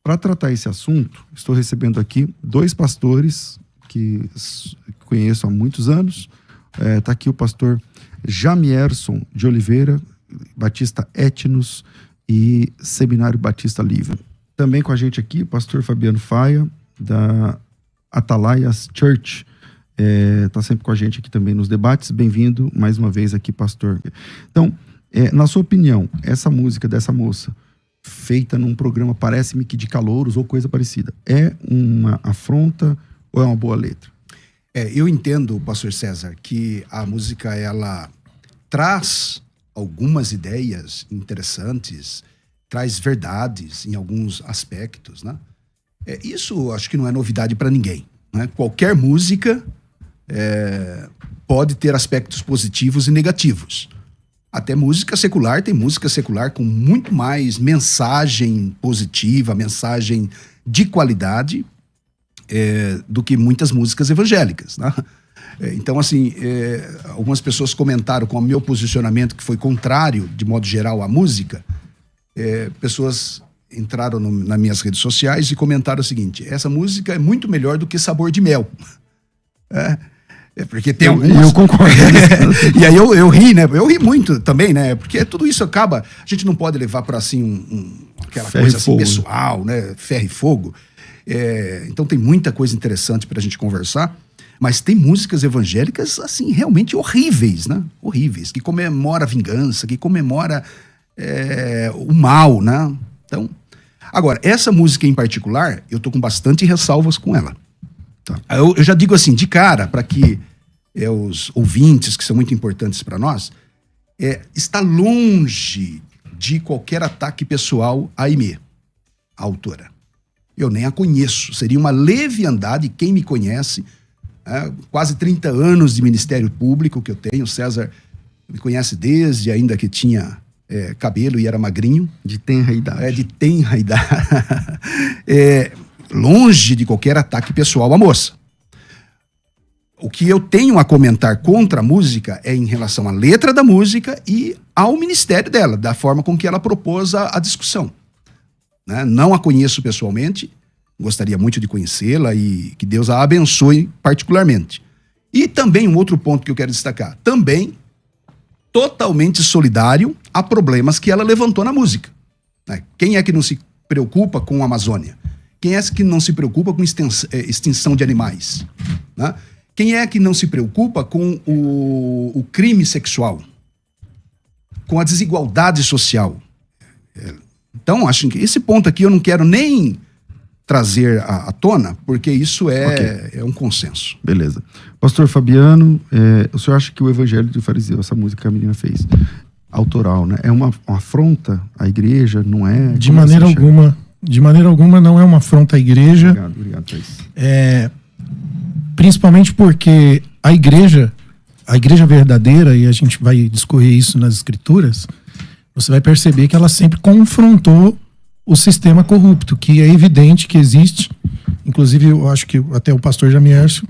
Para tratar esse assunto, estou recebendo aqui 2 pastores que conheço há muitos anos. Está aqui o pastor Jamierson de Oliveira, Batista Etnos e Seminário Batista Livre. Também com a gente aqui o pastor Fabiano Faia, da Atalaias Church. Está sempre com a gente aqui também nos debates. Bem-vindo mais uma vez aqui, pastor. Então, na sua opinião, essa música dessa moça, feita num programa, parece-me que de calouros ou coisa parecida, é uma afronta ou é uma boa letra? Eu entendo, pastor César, que a música, ela traz algumas ideias interessantes, traz verdades em alguns aspectos, né? Isso acho que não é novidade para ninguém, né? Qualquer música pode ter aspectos positivos e negativos. Até música secular, tem música secular com muito mais mensagem positiva, mensagem de qualidade do que muitas músicas evangélicas, né? Então, assim, algumas pessoas comentaram com o meu posicionamento, que foi contrário, de modo geral, à música. Pessoas entraram nas minhas redes sociais e comentaram o seguinte: essa música é muito melhor do que Sabor de Mel. Porque tem algumas... Eu concordo. E aí eu ri, né? Eu ri muito também, né? Porque tudo isso acaba... A gente não pode levar para, assim, aquela ferro coisa assim, fogo, pessoal, né? Ferro e fogo. Então tem muita coisa interessante pra gente conversar. Mas tem músicas evangélicas, assim, realmente horríveis, né? Horríveis. Que comemora a vingança, que comemora o mal, né? Então... Agora, essa música em particular, eu tô com bastante ressalvas com ela. Tá. Eu já digo assim, de cara, para que os ouvintes, que são muito importantes para nós, está longe de qualquer ataque pessoal à Aimee, a autora. Eu nem a conheço. Seria uma leviandade, quem me conhece, quase 30 anos de Ministério Público que eu tenho. O César me conhece desde ainda que tinha cabelo e era magrinho. De tenra idade. De tenra idade. Longe de qualquer ataque pessoal à moça. O que eu tenho a comentar contra a música é em relação à letra da música e ao ministério dela, da forma com que ela propôs a discussão. Né? Não a conheço pessoalmente, gostaria muito de conhecê-la e que Deus a abençoe particularmente. E também um outro ponto que eu quero destacar, também totalmente solidário a problemas que ela levantou na música. Né? Quem é que não se preocupa com a Amazônia? Quem é que não se preocupa com extinção de animais? Né? Quem é que não se preocupa com o crime sexual? Com a desigualdade social? Então, acho que esse ponto aqui eu não quero nem trazer à tona, porque isso é um consenso. Beleza. Pastor Fabiano, o senhor acha que o Evangelho do Fariseu, essa música que a menina fez, autoral, né? É uma afronta à igreja, não é? De maneira alguma. De maneira alguma não é uma afronta à igreja. Obrigado, Thaís. Principalmente porque a igreja verdadeira, e a gente vai discorrer isso nas escrituras, você vai perceber que ela sempre confrontou o sistema corrupto, que é evidente que existe. Inclusive, eu acho que até o pastor Jamierson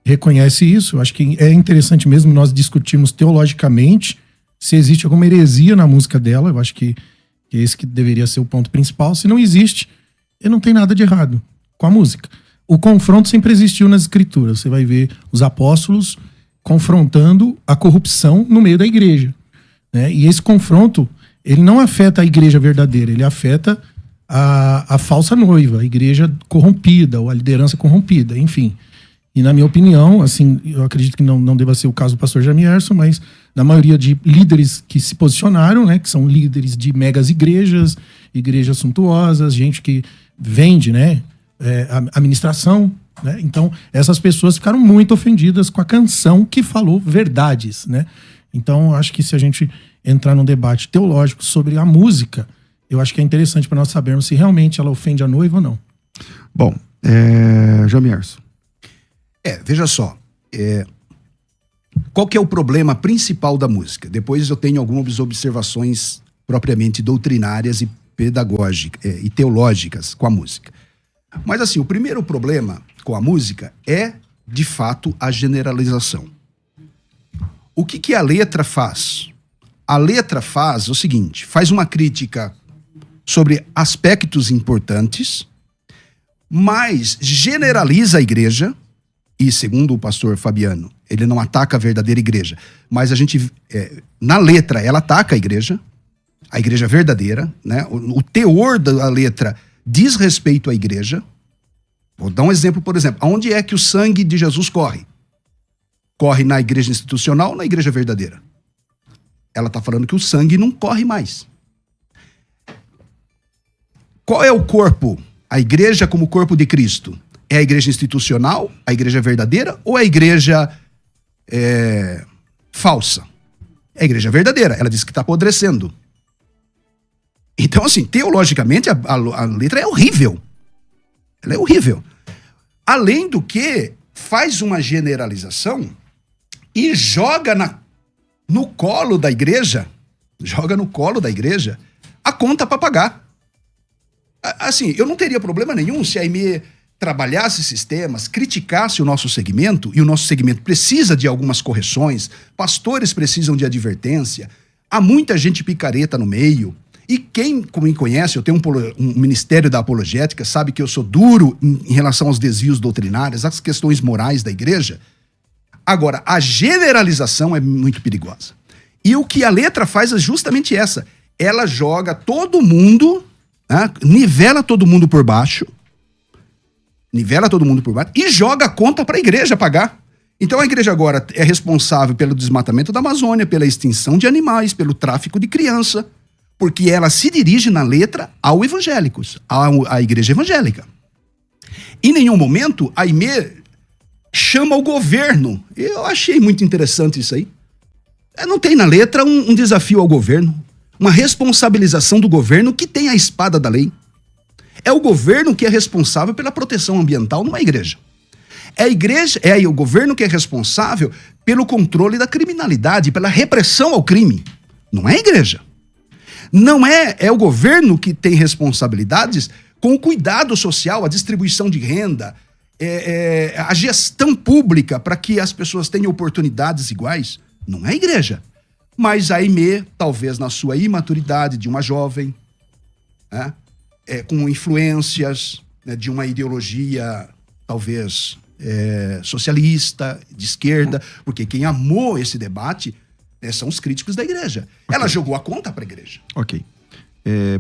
reconhece isso. Eu acho que é interessante mesmo nós discutirmos teologicamente se existe alguma heresia na música dela. Eu acho que esse que deveria ser o ponto principal. Se não existe, não tem nada de errado com a música. O confronto sempre existiu nas escrituras. Você vai ver os apóstolos confrontando a corrupção no meio da igreja, né? E esse confronto, ele não afeta a igreja verdadeira, ele afeta a falsa noiva, a igreja corrompida, ou a liderança corrompida, enfim. E na minha opinião, assim, eu acredito que não deva ser o caso do pastor Jamierson, mas na maioria de líderes que se posicionaram, né, que são líderes de megas igrejas suntuosas, gente que vende, né, a ministração, né? Então, essas pessoas ficaram muito ofendidas com a canção que falou verdades, né? Então, acho que se a gente entrar num debate teológico sobre a música, eu acho que é interessante para nós sabermos se realmente ela ofende a noiva ou não. Bom, Jamierson. Veja só, qual que é o problema principal da música? Depois eu tenho algumas observações propriamente doutrinárias e pedagógicas e teológicas com a música. Mas assim, o primeiro problema com a música é, de fato, a generalização. O que a letra faz? A letra faz o seguinte, faz uma crítica sobre aspectos importantes mas generaliza a igreja, e segundo o pastor Fabiano, ele não ataca a verdadeira igreja, mas a gente, na letra, ela ataca a igreja verdadeira, né? O teor da letra diz respeito à igreja. Vou dar um exemplo, por exemplo, aonde é que o sangue de Jesus corre? Corre na igreja institucional ou na igreja verdadeira? Ela está falando que o sangue não corre mais. Qual é o corpo? A igreja como corpo de Cristo? É a igreja institucional, a igreja verdadeira, ou a igreja falsa? É a igreja verdadeira. Ela diz que está apodrecendo. Então, assim, teologicamente, a letra é horrível. Ela é horrível. Além do que, faz uma generalização e joga no colo da igreja, a conta para pagar. Assim, eu não teria problema nenhum se a IME trabalhasse sistemas, criticasse o nosso segmento, e o nosso segmento precisa de algumas correções, pastores precisam de advertência, há muita gente picareta no meio, e quem me conhece, eu tenho um ministério da apologética, sabe que eu sou duro em relação aos desvios doutrinários, às questões morais da igreja. Agora, a generalização é muito perigosa. E o que a letra faz é justamente essa. Ela joga todo mundo, né, nivela todo mundo por baixo, e joga a conta para a igreja pagar. Então a igreja agora é responsável pelo desmatamento da Amazônia, pela extinção de animais, pelo tráfico de criança, porque ela se dirige na letra aos evangélicos, à igreja evangélica. Em nenhum momento a IME chama o governo. Eu achei muito interessante isso aí. Não tem na letra um desafio ao governo, uma responsabilização do governo que tem a espada da lei. É o governo que é responsável pela proteção ambiental numa igreja. É o governo que é responsável pelo controle da criminalidade, pela repressão ao crime. Não é a igreja. Não é o governo que tem responsabilidades com o cuidado social, a distribuição de renda, a gestão pública para que as pessoas tenham oportunidades iguais. Não é a igreja. Mas a IME, talvez na sua imaturidade de uma jovem, né, com influências, né, de uma ideologia talvez socialista, de esquerda, porque quem amou esse debate são os críticos da igreja. Okay. Ela jogou a conta para a igreja. Ok.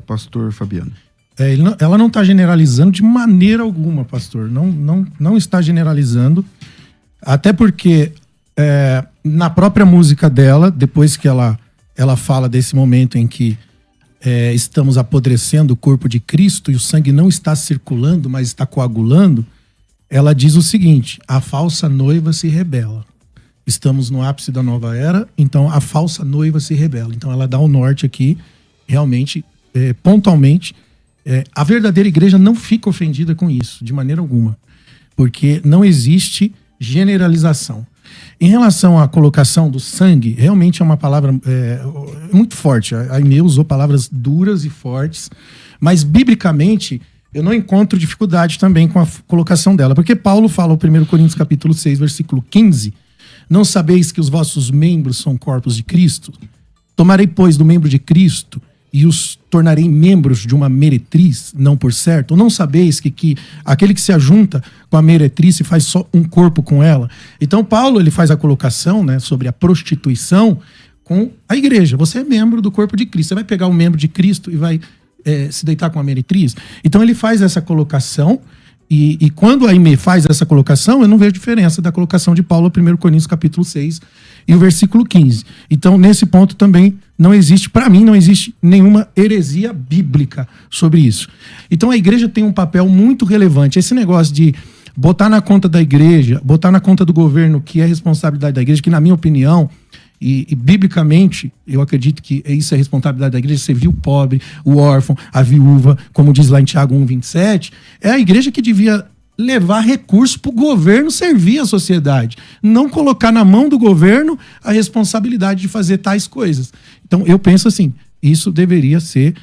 Pastor Fabiano. Ela não está generalizando de maneira alguma, pastor. Não está generalizando. Até porque na própria música dela, depois que ela fala desse momento em que estamos apodrecendo o corpo de Cristo e o sangue não está circulando, mas está coagulando, ela diz o seguinte: a falsa noiva se rebela. Estamos no ápice da nova era, então a falsa noiva se rebela. Então ela dá o norte aqui, realmente, pontualmente. A verdadeira igreja não fica ofendida com isso, de maneira alguma. Porque não existe generalização. Em relação à colocação do sangue, realmente é uma palavra muito forte. A IME usou palavras duras e fortes, mas biblicamente eu não encontro dificuldade também com a colocação dela. Porque Paulo fala, no 1 Coríntios capítulo 6, versículo 15... Não sabeis que os vossos membros são corpos de Cristo? Tomarei, pois, do membro de Cristo e os tornarei membros de uma meretriz, não por certo? Ou não sabeis que aquele que se ajunta com a meretriz se faz só um corpo com ela? Então, Paulo ele faz a colocação, né, sobre a prostituição com a igreja. Você é membro do corpo de Cristo. Você vai pegar o membro de Cristo e vai se deitar com a meretriz? Então, ele faz essa colocação. E quando a IME faz essa colocação, eu não vejo diferença da colocação de Paulo, 1 Coríntios capítulo 6 e o versículo 15. Então, nesse ponto também não existe, para mim, não existe nenhuma heresia bíblica sobre isso. Então, a igreja tem um papel muito relevante. Esse negócio de botar na conta da igreja, botar na conta do governo, que é responsabilidade da igreja, que na minha opinião, e biblicamente, eu acredito que isso é responsabilidade da igreja, servir o pobre, o órfão, a viúva, como diz lá em Tiago 1,27, é a igreja que devia levar recursos para o governo servir a sociedade, não colocar na mão do governo a responsabilidade de fazer tais coisas. Então, eu penso assim, isso deveria ser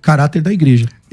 caráter da igreja.